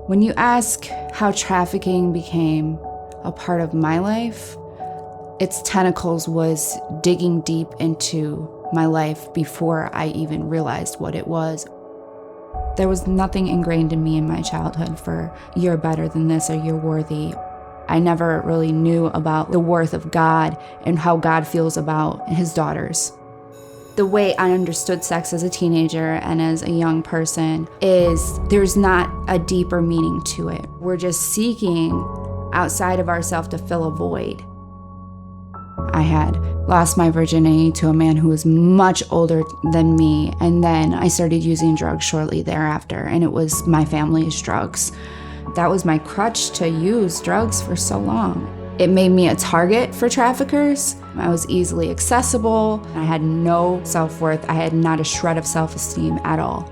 When you ask how trafficking became a part of my life, its tentacles was digging deep into my life before I even realized what it was. There was nothing ingrained in me in my childhood for you're better than this or you're worthy. I never really knew about the worth of God and how God feels about his daughters. The way I understood sex as a teenager and as a young person is there's not a deeper meaning to it. We're just seeking outside of ourselves to fill a void. I had lost my virginity to a man who was much older than me, and then I started using drugs shortly thereafter, and it was my family's drugs. That was my crutch to use drugs for so long. It made me a target for traffickers. I was easily accessible. I had no self-worth. I had not a shred of self-esteem at all.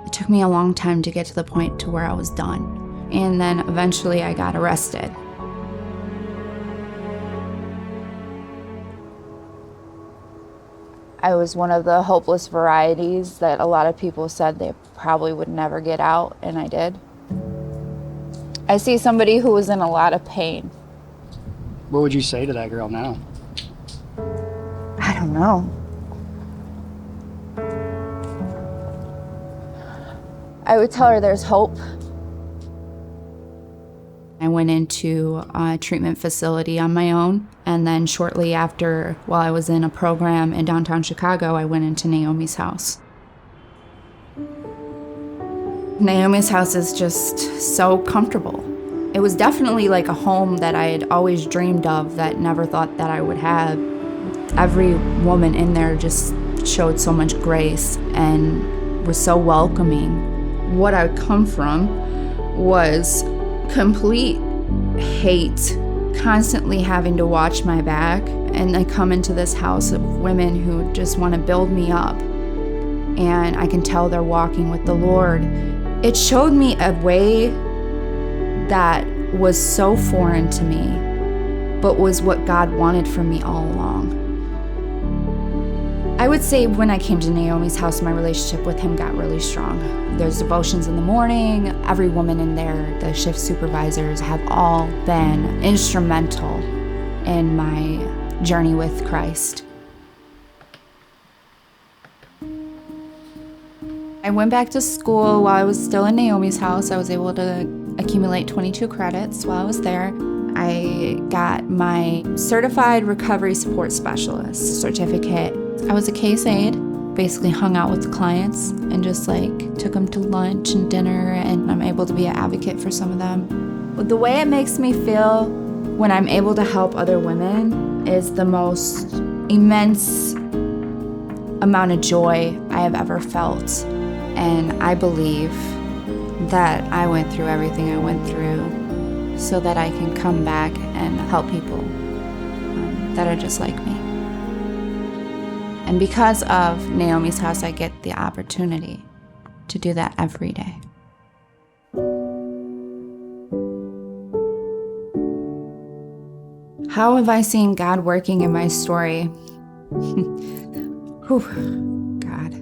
It took me a long time to get to the point to where I was done. And then eventually I got arrested. I was one of the hopeless varieties that a lot of people said they probably would never get out, and I did. I see somebody who was in a lot of pain. What would you say to that girl now? I don't know. I would tell her there's hope. I went into a treatment facility on my own, and then shortly after, while I was in a program in downtown Chicago, I went into Naomi's house. Naomi's house is just so comfortable. It was definitely like a home that I had always dreamed of that never thought that I would have. Every woman in there just showed so much grace and was so welcoming. What I come from was complete hate, constantly having to watch my back, and I come into this house of women who just want to build me up, and I can tell they're walking with the Lord. It showed me a way that was so foreign to me, but was what God wanted for me all along. I would say when I came to Naomi's house, my relationship with him got really strong. There's devotions in the morning. Every woman in there, the shift supervisors, have all been instrumental in my journey with Christ. I went back to school while I was still in Naomi's house. I was able to accumulate 22 credits while I was there. I got my Certified Recovery Support Specialist certificate. I was a case aide, basically hung out with the clients and just took them to lunch and dinner, and I'm able to be an advocate for some of them. But the way it makes me feel when I'm able to help other women is the most immense amount of joy I have ever felt. And I believe that I went through everything I went through so that I can come back and help people that are just like me. And because of Naomi's house, I get the opportunity to do that every day. How have I seen God working in my story? Whew, God,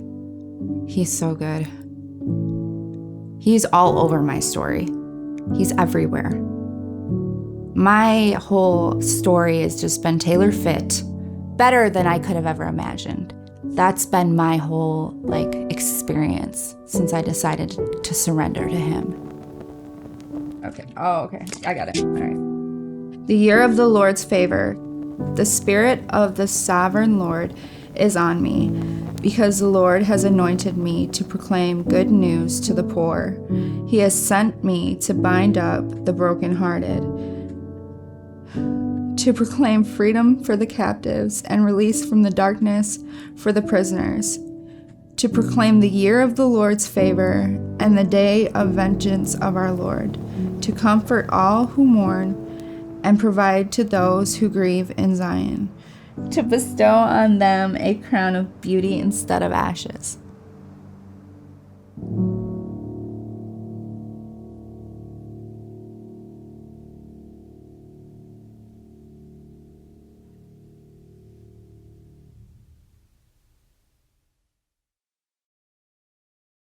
He's so good. He's all over my story. He's everywhere. My whole story has just been tailor-fit, better than I could have ever imagined. That's been my whole experience since I decided to surrender to Him. Okay. Oh, okay. I got it. All right. The year of the Lord's favor. The Spirit of the Sovereign Lord is on me, because the Lord has anointed me to proclaim good news to the poor. He has sent me to bind up the brokenhearted, to proclaim freedom for the captives and release from the darkness for the prisoners, to proclaim the year of the Lord's favor and the day of vengeance of our Lord, to comfort all who mourn and provide to those who grieve in Zion, to bestow on them a crown of beauty instead of ashes,